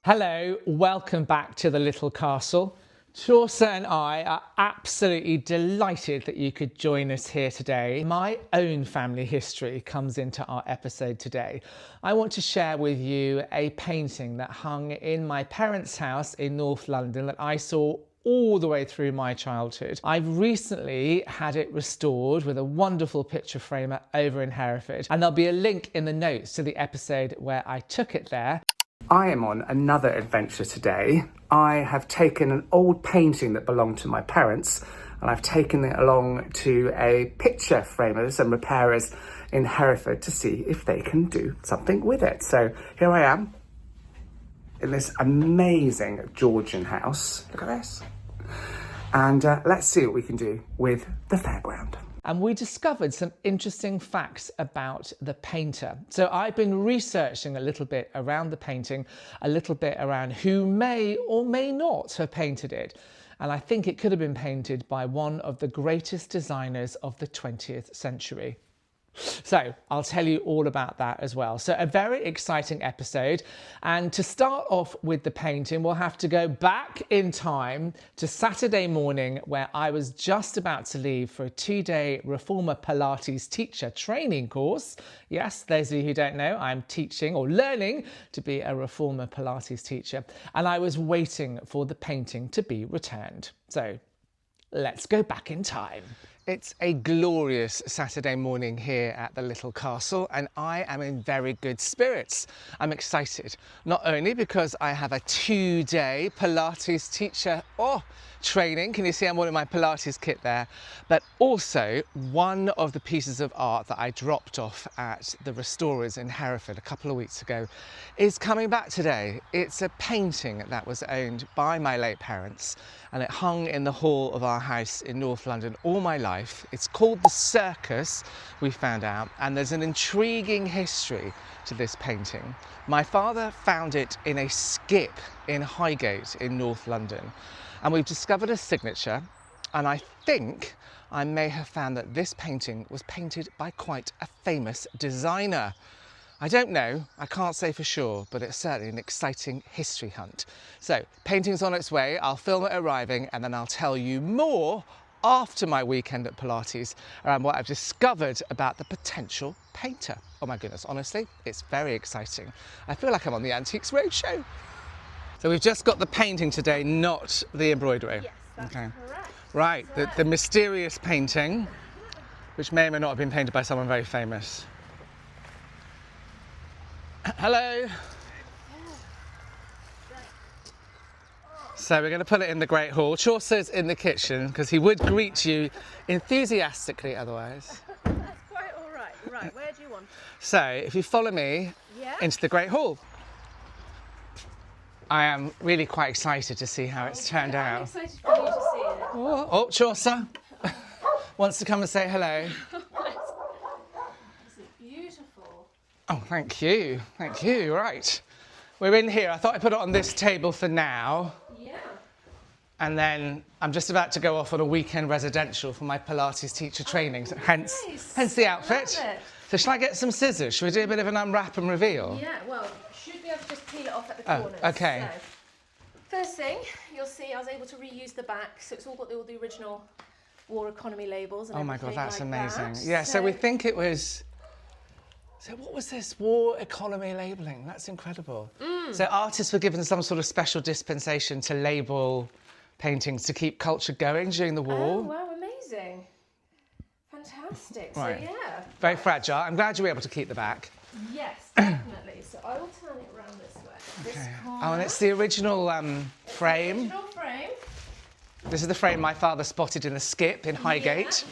Hello, welcome back to the Little Castle. Chaucer and I are absolutely delighted that you could join us here today. My own family history comes into our episode today. I want to share with you a painting that hung in my parents' house in North London that I saw all the way through my childhood. I've recently had it restored with a wonderful picture framer over in Hereford, and there'll be a link in the notes to the episode where I took it there. I am on another adventure today. I have taken an old painting that belonged to my parents and I've taken it along to a picture framers and repairers in Hereford to see if they can do something with it. So here I am in this amazing Georgian house. Look at this. And let's see what we can do with the Fairground. And we discovered some interesting facts about the painter. So I've been researching a little bit around the painting, a little bit around who may or may not have painted it. And I think it could have been painted by one of the greatest designers of the 20th century. So I'll tell you all about that as well. So a very exciting episode. And to start off with the painting, we'll have to go back in time to Saturday morning where I was just about to leave for a 2-day Reformer Pilates teacher training course. Yes, those of you who don't know, I'm teaching or learning to be a Reformer Pilates teacher. And I was waiting for the painting to be returned. So let's go back in time. It's a glorious Saturday morning here at the Little Castle and I am in very good spirits. I'm excited, not only because I have a 2-day Pilates teacher training, can you see I'm wearing my Pilates kit there, but also one of the pieces of art that I dropped off at the restorers in Hereford a couple of weeks ago is coming back today. It's a painting that was owned by my late parents and it hung in the hall of our house in North London all my life. It's called The Circus, we found out, and there's an intriguing history to this painting. My father found it in a skip in Highgate in North London, and we've discovered a signature, and I think I may have found that this painting was painted by quite a famous designer. I don't know, I can't say for sure, but it's certainly an exciting history hunt. So, painting's on its way, I'll film it arriving, and then I'll tell you more after my weekend at Pilates around what I've discovered about the potential painter. Oh my goodness, honestly, it's very exciting. I feel like I'm on the Antiques Roadshow. So we've just got the painting today, not the embroidery. Yes, that's correct. Right, the mysterious painting, which may or may not have been painted by someone very famous. Hello. So we're going to put it in the Great Hall. Chaucer's in the kitchen because he would greet you enthusiastically otherwise. That's quite all right. Right, where do you want? So if you follow me into the Great Hall. I am really quite excited to see how it's turned out. I'm excited for you to see it. Oh, Chaucer wants to come and say hello. This is beautiful. Oh, thank you. Thank you. Right. We're in here. I thought I'd put it on this table for now. Yeah. And then I'm just about to go off on a weekend residential for my Pilates teacher training. So hence the outfit. Love it. So shall I get some scissors? Should we do a bit of an unwrap and reveal? Yeah, well, should be able to just peel it off at the corners. Okay. So, first thing, you'll see I was able to reuse the back, so it's all got all the original war economy labels and oh my God, that's like amazing. That. Yeah, so we think it was... So what was this? War economy labelling. That's incredible. So artists were given some sort of special dispensation to label paintings to keep culture going during the war. Oh, wow, amazing. Fantastic. Right. So, yeah. Very fragile. I'm glad you were able to keep the back. Yes, definitely. So I will turn it around this way. Okay. This Oh, and it's the original frame. original frame. This is the frame my father spotted in the skip in Highgate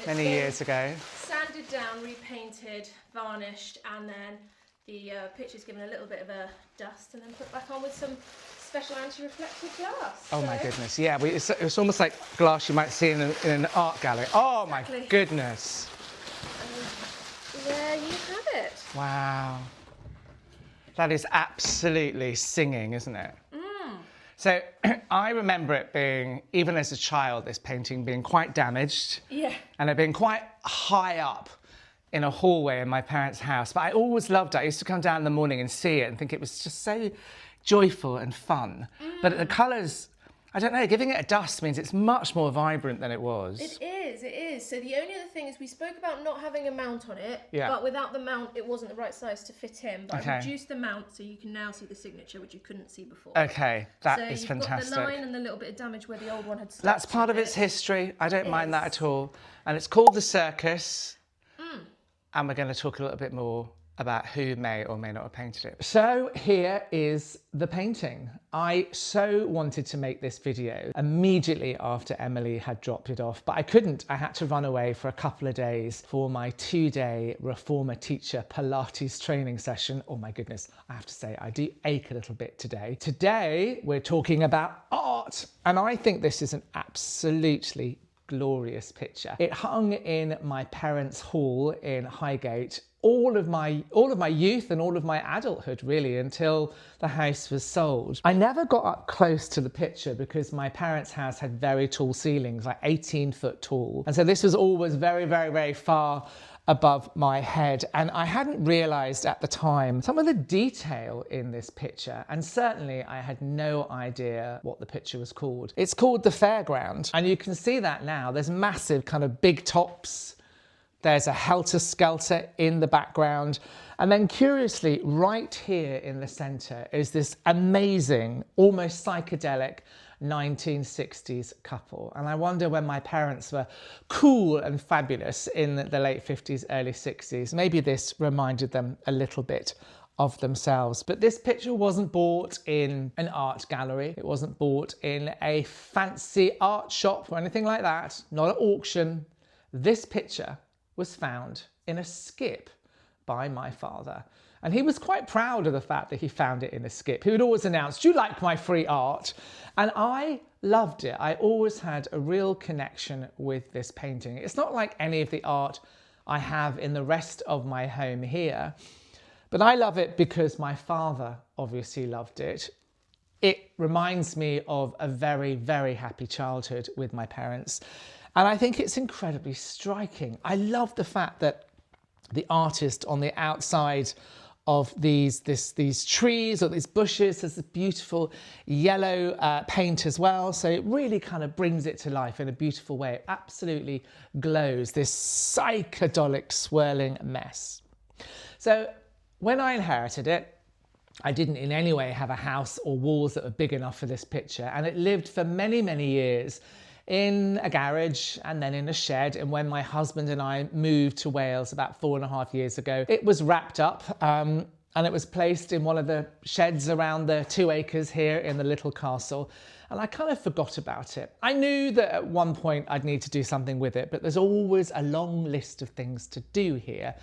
many years ago. Sanded down, repainted, varnished, and then the picture's given a little bit of a dust and then put back on with some special anti-reflective glass. Oh my goodness, yeah, it's almost like glass you might see in an art gallery. Oh my goodness. There you have it. Wow. That is absolutely singing, isn't it? So I remember it being, even as a child, this painting being quite damaged. Yeah. And it being quite high up in a hallway in my parents' house. But I always loved it. I used to come down in the morning and see it and think it was just so joyful and fun. But the colours, I don't know, giving it a dust means it's much more vibrant than it was. It is. So the only other thing is we spoke about not having a mount on it, Yeah. but without the mount, it wasn't the right size to fit in. But Okay. I reduced the mount so you can now see the signature, which you couldn't see before. Okay, that So is you've fantastic. got the line and the little bit of damage where the old one had stuck. That's part of its history. I don't mind that at all. And it's called The Circus. And we're going to talk a little bit more about who may or may not have painted it. So here is the painting. I so wanted to make this video immediately after Emily had dropped it off, but I couldn't. I had to run away for a couple of days for my 2-day reformer teacher Pilates training session. Oh my goodness, I have to say, I do ache a little bit today. Today, we're talking about art, and I think this is an absolutely glorious picture. It hung in my parents' hall in Highgate all of my youth and all of my adulthood, really, until the house was sold. I never got up close to the picture because my parents' house had very tall ceilings, like 18-foot tall. And so this was always very, very, very far above my head. And I hadn't realized at the time some of the detail in this picture. And certainly I had no idea what the picture was called. It's called the Fairground. And you can see that now. There's massive kind of big tops. There's a helter-skelter in the background. And then curiously, right here in the center is this amazing, almost psychedelic 1960s couple. And I wonder when my parents were cool and fabulous in the late 50s, early 60s, maybe this reminded them a little bit of themselves. But this picture wasn't bought in an art gallery. It wasn't bought in a fancy art shop or anything like that. Not at auction. This picture was found in a skip by my father. And he was quite proud of the fact that he found it in a skip. He would always announce, "Do you like my free art?" And I loved it. I always had a real connection with this painting. It's not like any of the art I have in the rest of my home here, but I love it because my father obviously loved it. It reminds me of a very, very happy childhood with my parents. And I think it's incredibly striking. I love the fact that the artist on the outside of these trees or these bushes has this beautiful yellow paint as well. So it really kind of brings it to life in a beautiful way. It absolutely glows, this psychedelic swirling mess. So when I inherited it, I didn't in any way have a house or walls that were big enough for this picture. And it lived for many, many years in a garage and then in a shed. And when my husband and I moved to Wales about 4.5 years ago, it was wrapped up and it was placed in one of the sheds around the 2 acres here in the little castle. And I kind of forgot about it. I knew that at one point I'd need to do something with it, but there's always a long list of things to do here.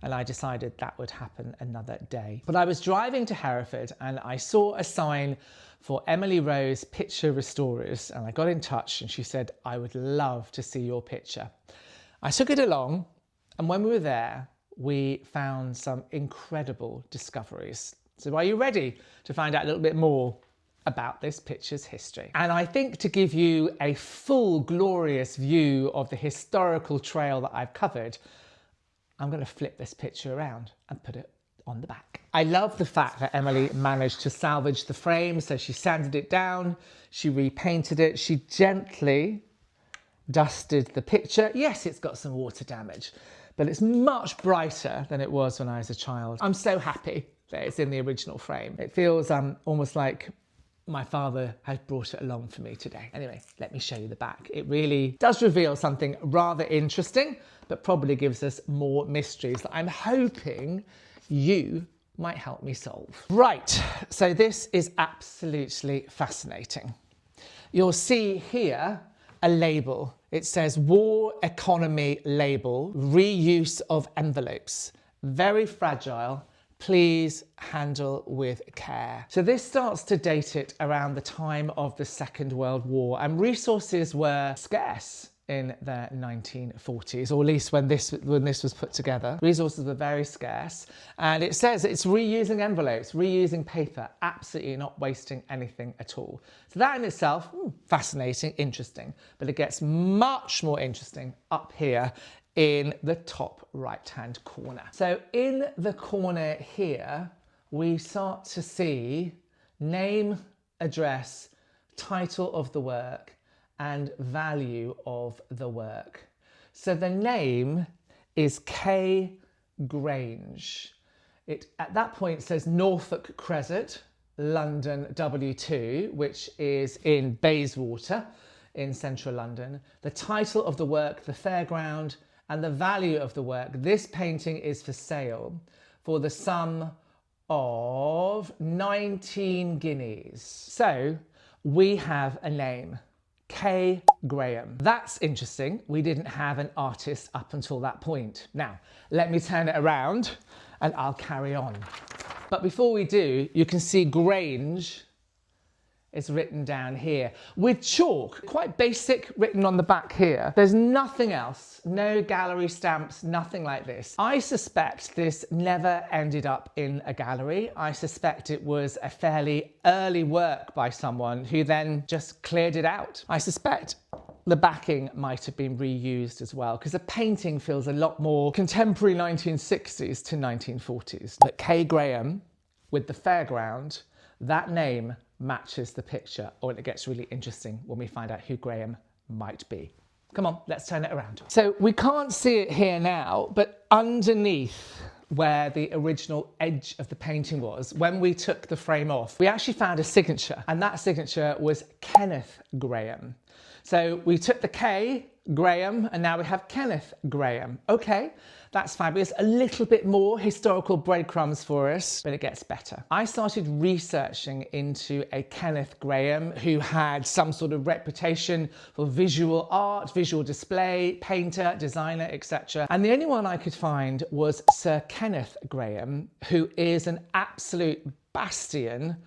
And I decided that would happen another day. But I was driving to Hereford and I saw a sign for Emily Rose Picture Restorers, and I got in touch and she said, "I would love to see your picture." I took it along, and when we were there, we found some incredible discoveries. So are you ready to find out a little bit more about this picture's history? And I think to give you a full, glorious view of the historical trail that I've covered, I'm going to flip this picture around and put it on the back. I love the fact that Emily managed to salvage the frame. So she sanded it down, she repainted it, she gently dusted the picture. Yes, it's got some water damage, but it's much brighter than it was when I was a child. I'm so happy that it's in the original frame. It feels almost like my father has brought it along for me today. Anyway, let me show you the back. It really does reveal something rather interesting, but probably gives us more mysteries that I'm hoping you might help me solve. Right, so this is absolutely fascinating. You'll see here a label. It says War Economy Label, Reuse of Envelopes. Very fragile. Please handle with care. So this starts to date it around the time of the Second World War, and resources were scarce in the 1940s, or at least when this was put together. Resources were very scarce, and it says it's reusing envelopes, reusing paper, absolutely not wasting anything at all. So that in itself, fascinating, interesting, but it gets much more interesting up here in the top right-hand corner. So in the corner here, we start to see name, address, title of the work, and value of the work. So the name is K. Grange. It at that point says Norfolk Crescent, London W2, which is in Bayswater in central London. The title of the work, the Fairground, and the value of the work. This painting is for sale for the sum of 19 guineas. So we have a name, K. Graham. That's interesting. We didn't have an artist up until that point. Now, let me turn it around and I'll carry on. But before we do, you can see Grange is written down here with chalk, quite basic, written on the back here. There's nothing else, no gallery stamps, nothing like this. I suspect this never ended up in a gallery. I suspect it was a fairly early work by someone who then just cleared it out. I suspect the backing might have been reused as well, because the painting feels a lot more contemporary 1960s to 1940s. But K. Graham with the Fairground, that name matches the picture, or it gets really interesting when we find out who Graham might be. Come on, let's turn it around. So we can't see it here now, but underneath where the original edge of the painting was, when we took the frame off, we actually found a signature, and that signature was Kenneth Graham. So we took the K, Graham, and now we have Kenneth Graham. Okay, that's fabulous. A little bit more historical breadcrumbs for us, but it gets better. I started researching into a Kenneth Graham who had some sort of reputation for visual art, visual display, painter, designer, etc. And the only one I could find was Sir Kenneth Graham, who is an absolute bastion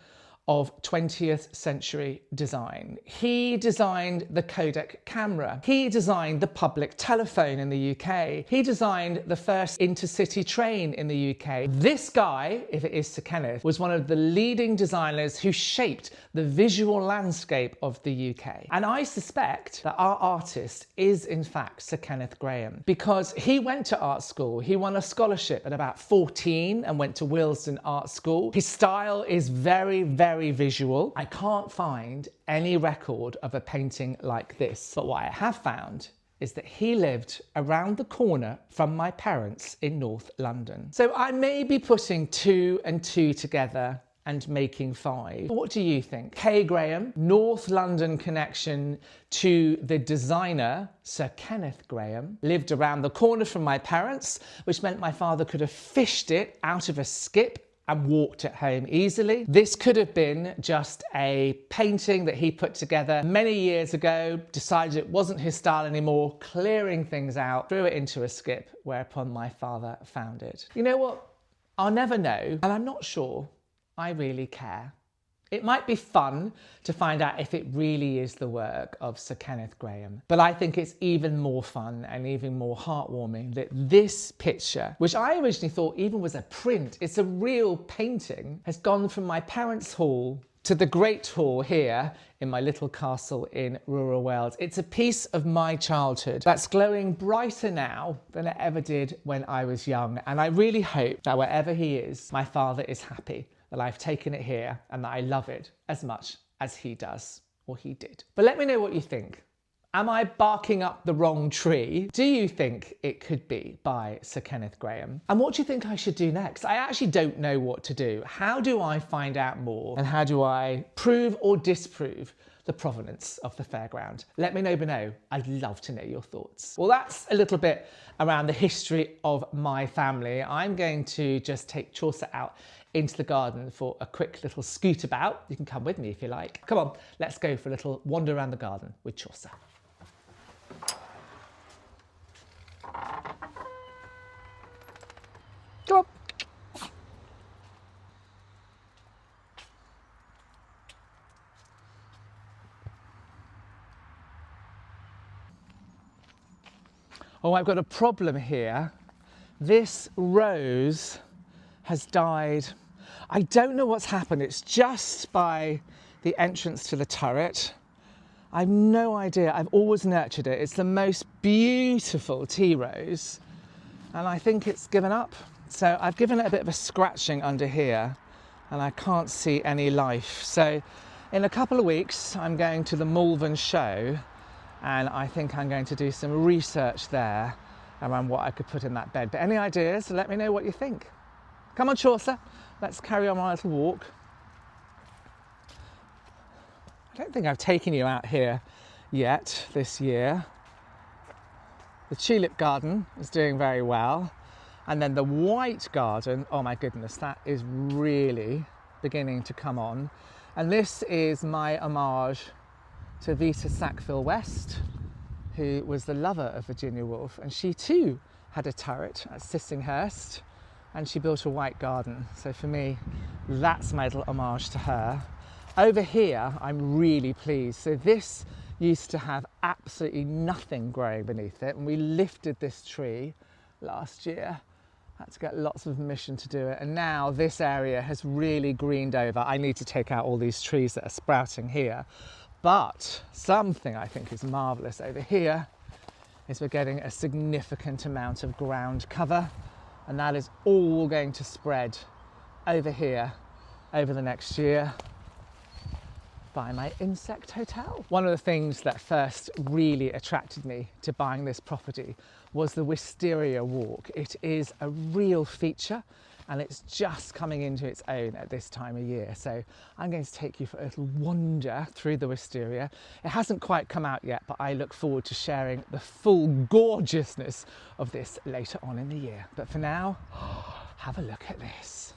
of 20th century design. He designed the Kodak camera. He designed the public telephone in the UK. He designed the first intercity train in the UK. This guy, if it is Sir Kenneth, was one of the leading designers who shaped the visual landscape of the UK. And I suspect that our artist is in fact Sir Kenneth Graham, because he went to art school. He won a scholarship at about 14 and went to Willesden Art School. His style is very visual. I can't find any record of a painting like this, but what I have found is that he lived around the corner from my parents in North London. So I may be putting 2 and 2 together and making 5. What do you think? K. Graham, North London connection to the designer, Sir Kenneth Graham, lived around the corner from my parents, which meant my father could have fished it out of a skip and walked it home easily. This could have been just a painting that he put together many years ago, decided it wasn't his style anymore, clearing things out, threw it into a skip, whereupon my father found it. You know what? I'll never know, and I'm not sure I really care. It might be fun to find out if it really is the work of Sir Kenneth Graham, but I think it's even more fun and even more heartwarming that this picture, which I originally thought even was a print, it's a real painting, has gone from my parents' hall to the Great Hall here in my little castle in rural Wales. It's a piece of my childhood that's glowing brighter now than it ever did when I was young, and I really hope that wherever he is, my father is happy that I've taken it here and that I love it as much as he does, or he did. But let me know what you think. Am I barking up the wrong tree? Do you think it could be by Sir Kenneth Graham? And what do you think I should do next? I actually don't know what to do. How do I find out more? And how do I prove or disprove the provenance of the Fairground? Let me know below. I'd love to know your thoughts. Well, that's a little bit around the history of my family. I'm going to just take Chaucer out into the garden for a quick little scoot about. You can come with me if you like. Come on, let's go for a little wander around the garden with Chaucer. Come on. Oh, I've got a problem here. This rose has died. I don't know what's happened. It's just by the entrance to the turret. I've no idea. I've always nurtured it. It's the most beautiful tea rose, and I think it's given up. So I've given it a bit of a scratching under here, and I can't see any life. So in a couple of weeks, I'm going to the Malvern show, and I think I'm going to do some research there around what I could put in that bed. But any ideas? Let me know what you think. Come on, Chaucer, let's carry on our little walk. I don't think I've taken you out here yet this year. The tulip garden is doing very well. And then the white garden, oh my goodness, that is really beginning to come on. And this is my homage to Vita Sackville-West, who was the lover of Virginia Woolf, and she too had a turret at Sissinghurst, and she built a white garden. So for me, that's my little homage to her. Over here, I'm really pleased. So this used to have absolutely nothing growing beneath it, and we lifted this tree last year. Had to get lots of permission to do it, and now this area has really greened over. I need to take out all these trees that are sprouting here. But something I think is marvellous over here is we're getting a significant amount of ground cover, and that is all going to spread over here over the next year by my insect hotel. One of the things that first really attracted me to buying this property was the wisteria walk. It is a real feature, and it's just coming into its own at this time of year. So I'm going to take you for a little wander through the wisteria. It hasn't quite come out yet, but I look forward to sharing the full gorgeousness of this later on in the year. But for now, have a look at this.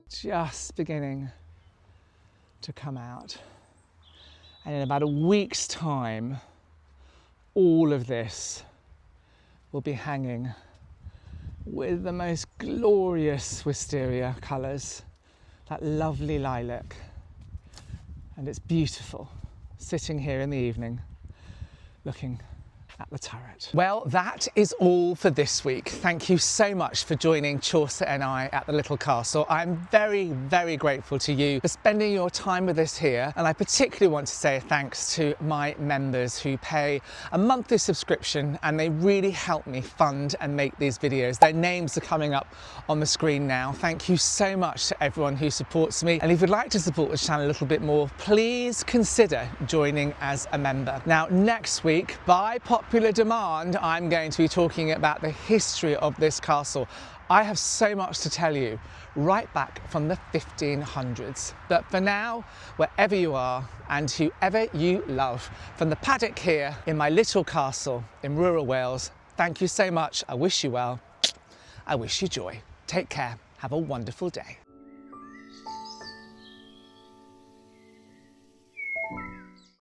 Just beginning to come out, and in about a week's time all of this will be hanging with the most glorious wisteria colours, that lovely lilac, and it's beautiful sitting here in the evening looking at the turret. Well, that is all for this week. Thank you so much for joining Chaucer and I at the Little Castle. I'm very, very grateful to you for spending your time with us here, and I particularly want to say thanks to my members who pay a monthly subscription, and they really help me fund and make these videos. Their names are coming up on the screen now. Thank you so much to everyone who supports me, and if you'd like to support the channel a little bit more, please consider joining as a member. Now, next week, by popular demand, I'm going to be talking about the history of this castle. I have so much to tell you, right back from the 1500s. But for now, wherever you are and whoever you love, from the paddock here in my little castle in rural Wales, thank you so much. I wish you well. I wish you joy. Take care. Have a wonderful day.